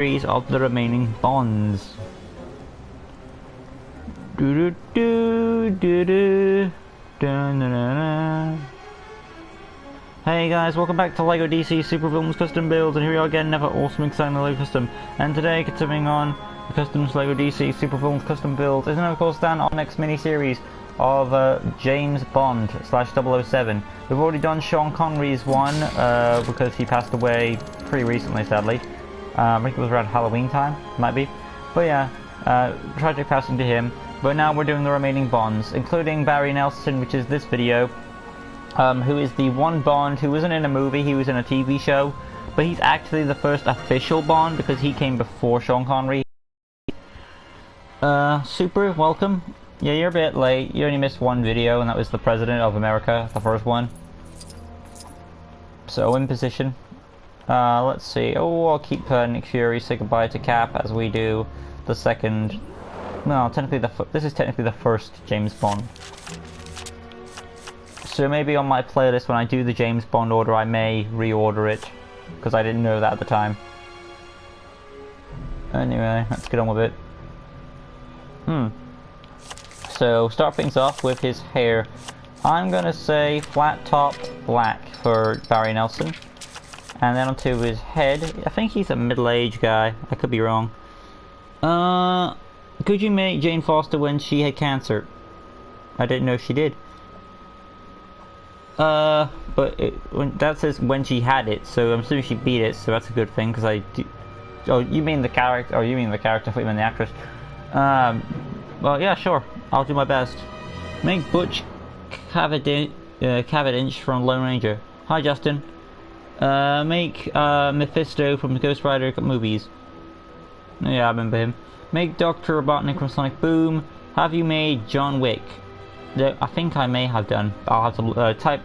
series of the remaining Bonds. Do do do do do. Dun, dun, dun, dun. Hey guys, welcome back to LEGO DC Supervillains Custom Builds, and here we are again, another awesome exciting LEGO Custom. And today, continuing on the Customs LEGO DC Supervillains Custom Builds, is of course Dan our next mini-series of James Bond / 007. We've already done Sean Connery's one, because he passed away pretty recently, sadly. I think it was around Halloween time, might be. But yeah, tragic passing to him. But now we're doing the remaining Bonds, including Barry Nelson, which is this video, who is the one Bond who wasn't in a movie, he was in a TV show, but he's actually the first official Bond because he came before Sean Connery. Super, welcome. Yeah, you're a bit late. You only missed one video, and that was the President of America, the first one. So, in position. Let's see. Oh, I'll keep Nick Fury, say goodbye to Cap as we do the second. No, technically this is technically the first James Bond. So maybe on my playlist when I do the James Bond order I may reorder it, because I didn't know that at the time. Anyway, let's get on with it. So start things off with his hair. I'm gonna say flat top black for Barry Nelson. And then onto his head. I think he's a middle-aged guy. I could be wrong. Could you make Jane Foster when she had cancer? I didn't know she did. But that says when she had it, so I'm assuming she beat it, so that's a good thing, because I do... Oh, you mean the character? Oh, you mean the character, I thought you meant the actress. Well, yeah, sure. I'll do my best. Make Butch Cavendish from Lone Ranger. Hi, Justin. Make Mephisto from the Ghost Rider movies. Yeah, I remember him. Make Dr. Robotnik from Sonic Boom. Have you made John Wick? I think I may have done. I'll have to type.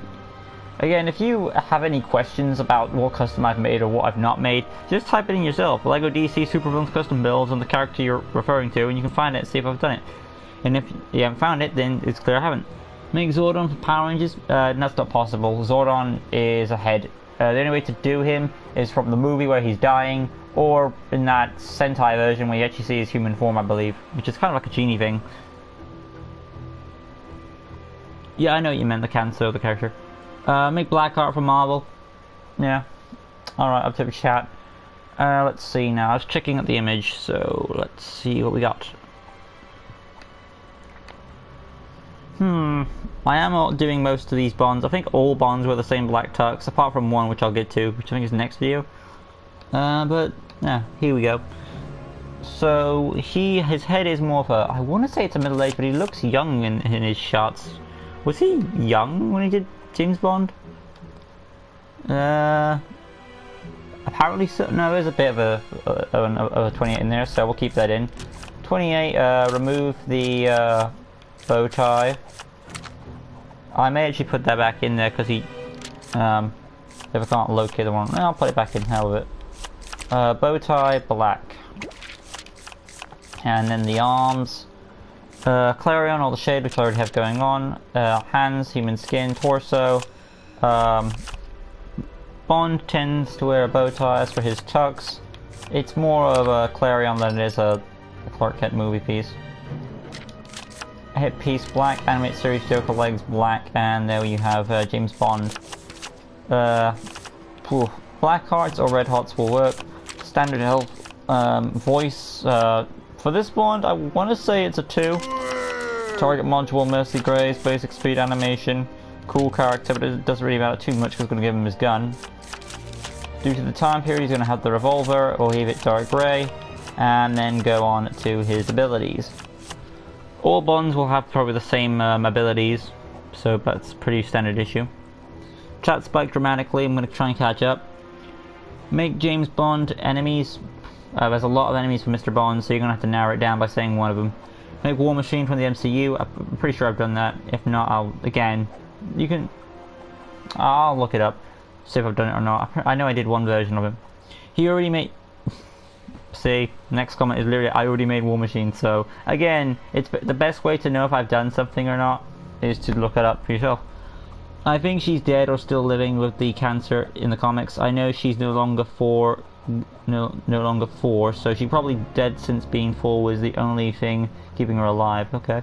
Again, if you have any questions about what custom I've made or what I've not made, just type it in yourself. LEGO DC Supervillains Custom Builds on the character you're referring to, and you can find it and see if I've done it. And if you haven't found it, then it's clear I haven't. Make Zordon for Power Rangers? That's not possible. Zordon is a head. The only way to do him is from the movie where he's dying, or in that Sentai version where you actually see his human form, I believe, which is kind of like a genie thing. Yeah, I know what you meant, the cancer of the character. Make Blackheart from Marvel. Yeah. Alright, up to the chat. Let's see now. I was checking at the image, so let's see what we got. I am doing most of these Bonds. I think all Bonds were the same black tux, apart from one which I'll get to, which I think is the next video. But, yeah, here we go. So, his head is more of a, I want to say it's a middle age, but he looks young in his shots. Was he young when he did James Bond? Apparently so. No, there's a bit of a 28 in there, so we'll keep that in. 28, remove the bow tie. I may actually put that back in there because he, if I can't locate the one, I'll put it back in, hell with it. Bow tie, black. And then the arms, Clarion, all the shade which I already have going on. Hands, human skin, torso. Bond tends to wear a bow tie as for his tux. It's more of a Clarion than it is a Clark Kent movie piece. Hip piece black, animated series Joker legs black, and there you have James Bond. Black hearts or red hearts will work. Standard health, voice. For this Bond, I want to say it's a 2. Target module, Mercy Grace, basic speed animation, cool character, but it doesn't really matter too much because it's going to give him his gun. Due to the time period, he's going to have the revolver, or leave it dark grey, and then go on to his abilities. All Bonds will have probably the same abilities, so that's a pretty standard issue. Chat spike dramatically, I'm going to try and catch up. Make James Bond enemies. There's a lot of enemies for Mr. Bond, so you're going to have to narrow it down by saying one of them. Make War Machine from the MCU, I'm pretty sure I've done that. If not, I'll look it up, see if I've done it or not. I know I did one version of him. He already made... See, next comment is literally, I already made War Machine, so again, it's the best way to know if I've done something or not is to look it up for yourself. I think she's dead or still living with the cancer in the comics. I know she's no longer for no longer 4, so she's probably dead since being 4 was the only thing keeping her alive. Okay.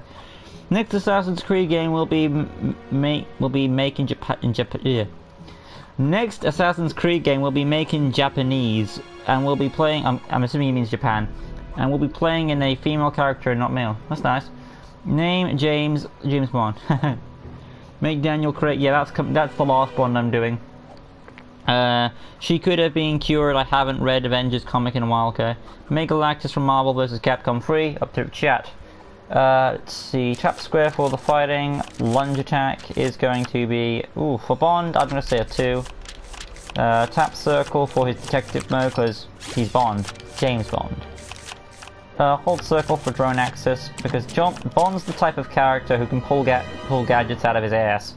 Next Assassin's Creed game will be making Japan. Next Assassin's Creed game will be making Japanese, and we'll be playing. I'm assuming he means Japan, and we'll be playing in a female character, not male. That's nice. Name James Bond. Make Daniel Craig. Yeah, that's the last Bond I'm doing. She could have been cured. I haven't read Avengers comic in a while. Okay. Megalaxis from Marvel vs. Capcom 3. Up to chat. Let's see. Tap square for the fighting. Lunge attack is going to be for Bond. I'm going to say a 2. Tap circle for his detective mode because he's Bond, James Bond. Hold circle for drone access because Bond's the type of character who can pull gadgets out of his ass.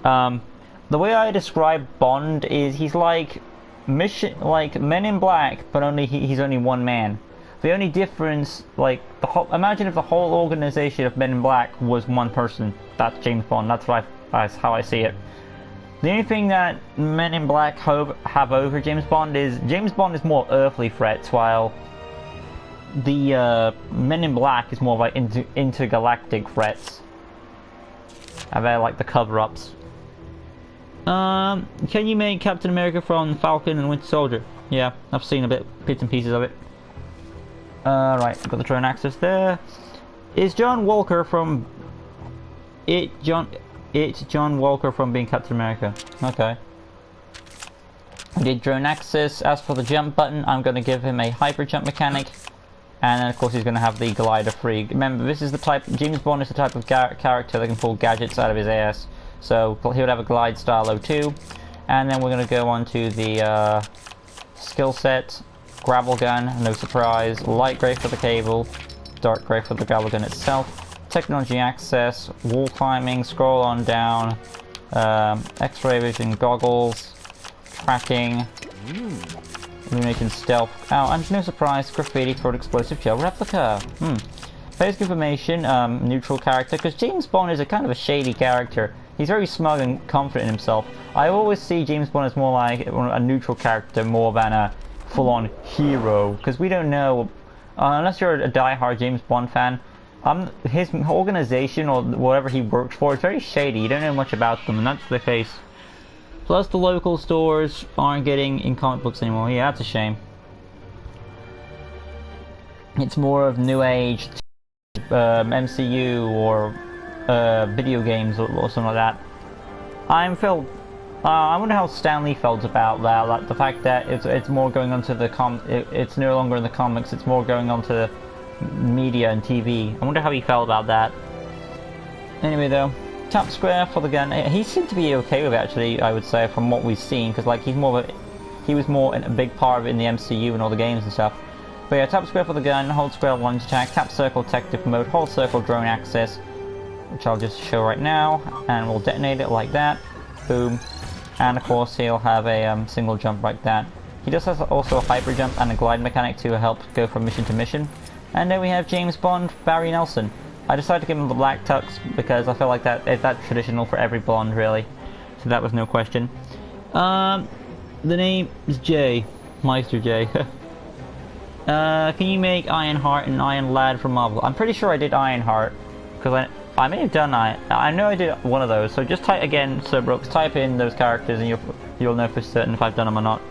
The way I describe Bond is he's like Men in Black, but he's only one man. The only difference, imagine if the whole organization of Men in Black was one person. That's James Bond. That's how I see it. The only thing that Men in Black have over James Bond is more earthly threats, while the Men in Black is more like intergalactic threats. And they're like the cover-ups. Can you make Captain America from Falcon and Winter Soldier? Yeah, I've seen bits and pieces of it. Right, got the drone access there. Is John Walker from John Walker from being Captain America? Okay. I did drone access. As for the jump button, I'm going to give him a hyper jump mechanic, and then of course he's going to have the glider free. Remember, this is the type. James Bond is the type of character that can pull gadgets out of his ass. So he would have a glide style 02, and then we're going to go on to the skill set. Grapple gun, no surprise. Light grey for the cable, dark grey for the grapple gun itself. Technology access, wall climbing, scroll on down, X-ray vision goggles, tracking, illumination stealth. Oh, and no surprise, graffiti for an explosive gel replica. Basic information, neutral character, because James Bond is a kind of a shady character. He's very smug and confident in himself. I always see James Bond as more like a neutral character more than a full-on hero, because we don't know, unless you're a die-hard James Bond fan, his organization or whatever he works for is very shady. You don't know much about them, and that's the case. Plus the local stores aren't getting in comic books anymore. Yeah, that's a shame. It's more of new age MCU or video games or something like that. I wonder how Stanley felt about that. Like the fact that it's more going onto the it's no longer in the comics. It's more going onto media and TV. I wonder how he felt about that. Anyway, though, tap square for the gun. He seemed to be okay with it, actually. I would say from what we've seen, because like he was more a big part of it in the MCU and all the games and stuff. But yeah, tap square for the gun, hold square lunge attack, tap circle detective mode, hold circle drone access, which I'll just show right now, and we'll detonate it like that. Boom. And of course he'll have a single jump like that. He does have also a hyper jump and a glide mechanic to help go from mission to mission. And then we have James Bond, Barry Nelson. I decided to give him the black tux because I feel like that's traditional for every Bond, really. So that was no question. The name is Jay, Meister J. Can you make Ironheart and Iron Lad from Marvel? I'm pretty sure I did Ironheart, because I may have done I know I did one of those. So just type again, Sir Brooks, type in those characters, and you'll know for certain if I've done them or not.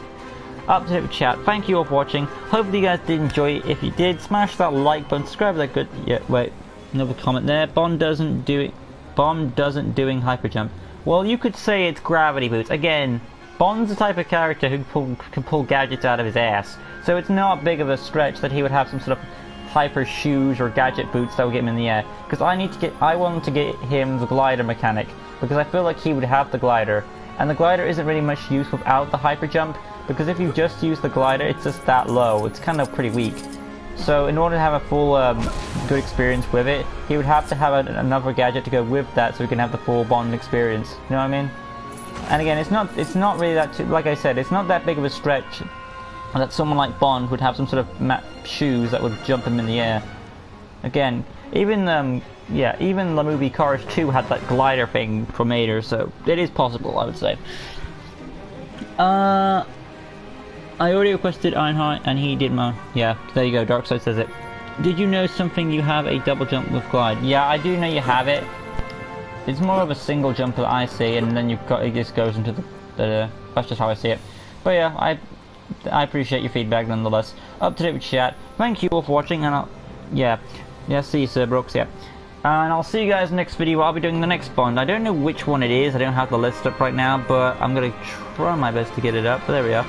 Up to the chat. Thank you all for watching. Hopefully you guys did enjoy it. If you did, smash that like button, subscribe to that good. Yeah, wait, another comment there. Bond doesn't doing hyper jump. Well, you could say it's gravity boots. Again, Bond's the type of character who can pull gadgets out of his ass. So it's not big of a stretch that he would have some sort of hyper shoes or gadget boots that will get him in the air. Because I want to get him the glider mechanic, because I feel like he would have the glider. And the glider isn't really much use without the hyper jump, because if you just use the glider, it's just that low. It's kind of pretty weak. So in order to have a full good experience with it, he would have to have another gadget to go with that, so he can have the full Bond experience. You know what I mean? And again, it's not really that like I said, it's not that big of a stretch that someone like Bond would have some sort of shoes that would jump him in the air. Again, even the movie Cars 2 had that glider thing from Mater, so it is possible, I would say. I already requested Ironheart and he did my... Yeah, there you go, Darkside says it. Did you know something you have a double jump with glide? Yeah, I do know you have it. It's more of a single jump that I see, and then you've got, it just goes into the that's just how I see it. But yeah, I appreciate your feedback nonetheless. Up to date with chat. Thank you all for watching, and see you, Sir Brooks, yeah. And I'll see you guys next video. I'll be doing the next Bond. I don't know which one it is. I don't have the list up right now, but I'm gonna try my best to get it up. But there we are.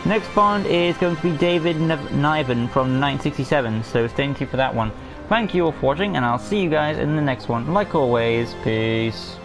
Next Bond is going to be David Niven from 1967. So stay tuned for that one. Thank you all for watching, and I'll see you guys in the next one. Like always, peace.